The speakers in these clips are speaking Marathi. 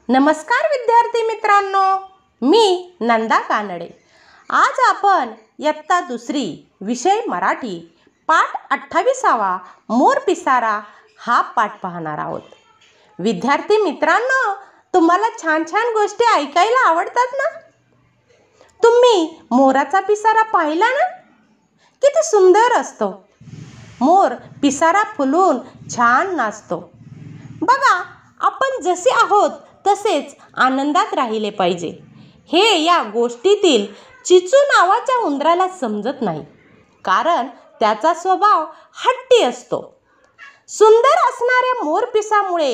नमस्कार विद्यार्थी मित्रांनो, मी नंदा कानडे। आज आपण इयत्ता दुसरी विषय मराठी पाठ 28वा मोर पिसारा हा पाठ पाहणार आहोत। विद्यार्थी मित्रांनो, तुम्हाला छान छान गोष्टी ऐकायला आवडतात ना? तुम्ही मोराचा पिसारा पाहिला ना? किती सुंदर असतो। मोर पिसारा फुलून छान नाचतो। बघा, आपण जसे आहोत तसेच आनंदात राहिले पाहिजे, हे या गोष्टीतील चिचू नावाच्या उंदराला समजत नाही, कारण त्याचा स्वभाव हट्टी असतो। सुंदर असणाऱ्या मोरपिसामुळे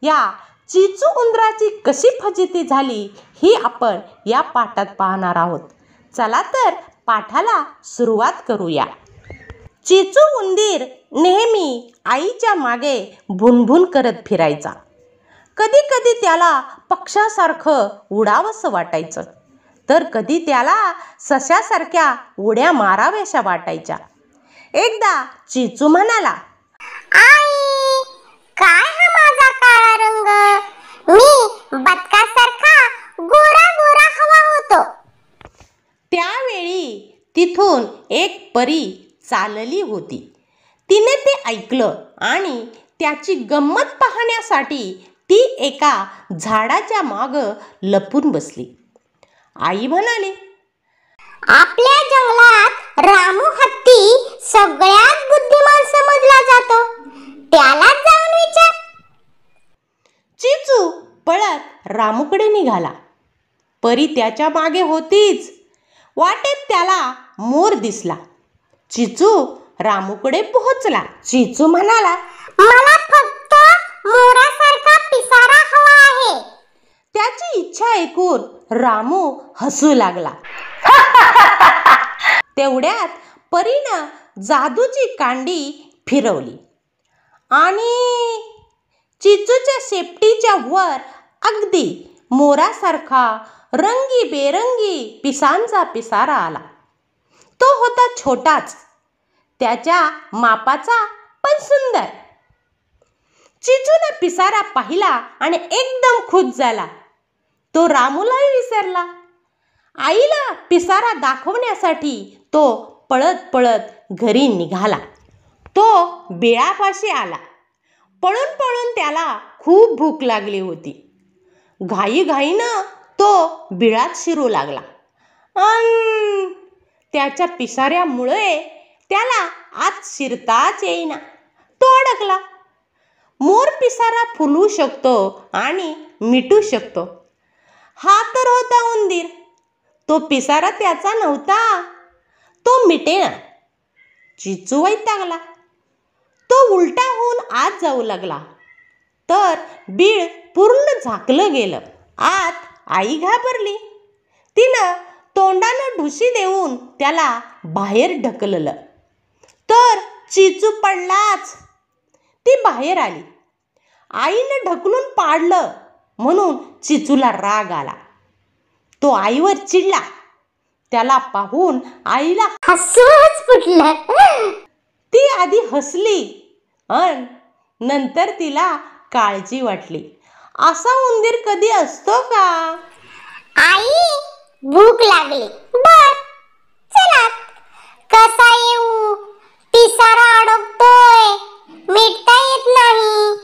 या चिचू उंदराची कशी फजिती झाली ही आपण या पाठात पाहणार आहोत। चला तर पाठाला सुरुवात करूया। चिचू उंदीर नेहमी आईच्या मागे भुनभुन करत फिरायचा। कधी कधी त्याला पक्षासारखं उडावंसं वाटायचं, तर कधी त्याला सशासारख्या उड्या माराव्याशा वाटायच्या। एकदा चिचू म्हणाला, आई, काय हा माझा काळा रंग? मी बदकासारखा गोरा गोरा हवा होतो। त्यावेळी तिथून एक परी चालली होती। तिने ते ऐकलं आणि त्याची गंमत पाहण्यासाठी ती एका झाडाच्या मागं लपून बसली। आई म्हणाली, आपल्या जंगलात रामू हत्ती सगळ्यात बुद्धिमान समजला जातो, त्यालाच जाऊन विचार। चिचू पळत रामूकडे निघाला। परी त्याच्या मागे होतीच। वाटेत त्याला मोर दिसला। चिचू रामूकडे पोहोचला। चिचू म्हणाला, मला फक्त मोरासारखा पिसारा हवा आहे। त्याची इच्छा ऐकून रामू हसू लागला। तेवढ्यात परीनं जादूची कांडी फिरवली आणि चिचूच्या शेपटीच्या वर अगदी मोरासारखा रंगीबेरंगी पिसांचा पिसारा आला। तो होता छोटाच, त्याच्या मापाचा, पण सुंदर। चिचूने पिसारा पाहिला आणि एकदम खुश झाला। तो रामूलाही विसरला। आईला पिसारा दाखवण्यासाठी तो पळत पळत घरी निघाला। तो बिळापाशी आला। पळून पळून त्याला खूप भूक लागली होती। घाईघाईनं तो बिळात शिरू लागला। त्याच्या पिसाऱ्यामुळे त्याला आत शिरताच येईना। तो अडकला। मोर पिसारा फुलवू शकतो आणि मिटू शकतो, हा तर होता उंदीर। तो पिसारा त्याचा नव्हता, तो मिटेना। चिचू वैतागला। तो उलटा होऊन आत जाऊ लागला, तर बीळ पूर्ण झाकलं गेलं। आत आई घाबरली। तिनं तोंडानं ढुशी देऊन त्याला बाहेर ढकललं, तर चिचू पडलाच। ती बाहेर आली। आईनं ढकलून पाडलं म्हणून चिचूला राग आला। तो आईवर चिडला। त्याला पाहून आईला हसूच फुटलं। ती आधी हसली आणि नंतर तिला काळजी वाटली। असा उंदीर कधी असतो का? आई, भूक लागली। बर, चला, कसा येऊ? पिसारा अडकतोय, मिटता येत नाही।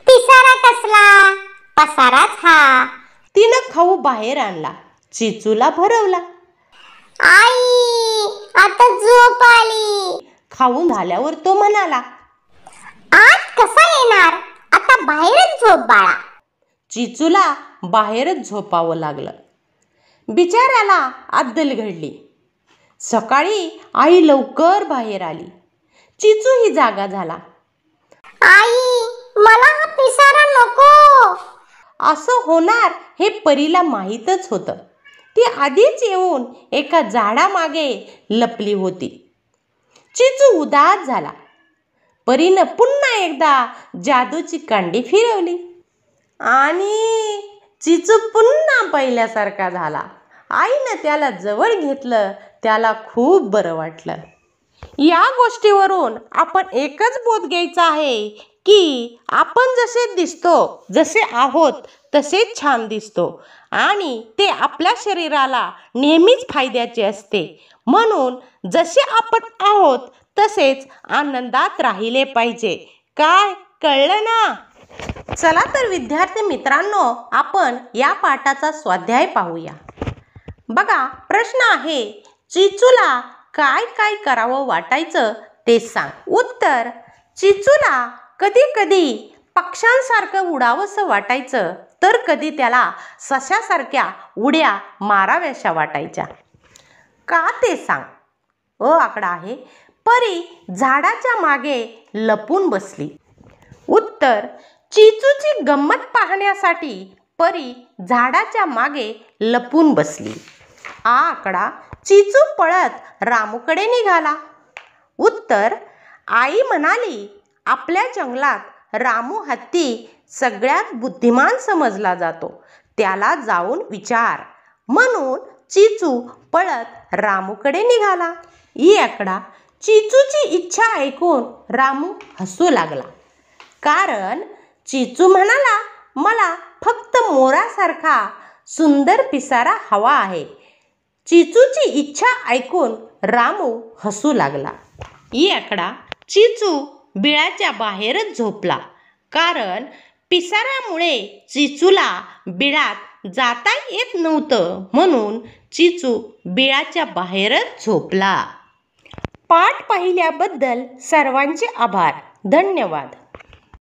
पिसारा कसला? पसाराच हा। तिनं खाऊ बाहेर आणला। चिचूला भरवला। आई, आता झोप आली। खाऊन झाल्यावर तो म्हणाला, आत कसा येणार? आता बाहेरच झोप बाळा। चिचूला बाहेरच झोपावं लागलं। बिचाऱ्याला अद्दल घडली। सकाळी आई लवकर बाहेर आली। चिचूही जागा झाला। आई, मला हा पिसारा नको। असं होणार हे परीला माहीतच होतं। ती आधीच येऊन एका झाडामागे लपली होती। चिचू उदास झाला। परीनं पुन्हा एकदा जादूची कांडी फिरवली आणि चिचू पुन्हा पहिल्यासारखा झाला। आईनं त्याला जवळ घेतलं। त्याला खूप बरं वाटलं। या गोष्टीवरून आपण एकच बोध घ्यायचा आहे की आपण जसे दिसतो, जसे आहोत तसेच छान दिसतो आणि ते आपल्या शरीराला नेहमीच फायद्याचे असते. म्हणून जसे आपण आहोत तसेच आनंदात राहिले पाहिजे. काय कळलं ना? चला तर विद्यार्थी मित्रांनो, आपण या पाठाचा स्वाध्याय पाहूया. बघा, प्रश्न आहे, चिचूला काय काय करावं वाटायचं ते सांग. उत्तर, चिचूला कधी कधी पक्ष्यांसारखं उडावंसं वाटायचं, तर कधी त्याला सशासारख्या उड्या माराव्याशा वाटायच्या. का ते सांग. आकडा आहे, परी झाडाच्या मागे लपून बसली. उत्तर, चिचूची गंमत पाहण्यासाठी परी झाडाच्या मागे लपून बसली. आकडा, चिचू पळत रामूकडे निघाला. उत्तर, आई म्हणाली, आपल्या जंगलात रामू हत्ती सगळ्यात बुद्धिमान समजला जातो, त्याला जाऊन विचार. म्हणून चिचू पळत रामूकडे निघाला. आकडा, चिचूची इच्छा ऐकून रामू हसू लागला. कारण चिचू म्हणाला, मला फक्त मोरासारखा सुंदर पिसारा हवा आहे. चिचूची इच्छा ऐकून रामू हसू लागला. आकडा, चिचू बिळाच्या बाहेरच झोपला. कारण पिसाऱ्यामुळे चिचूला बिळात जाता येत नव्हतं, म्हणून चिचू बिळाच्या बाहेरच झोपला. पाठ पाहिल्याबद्दल सर्वांचे आभार. धन्यवाद.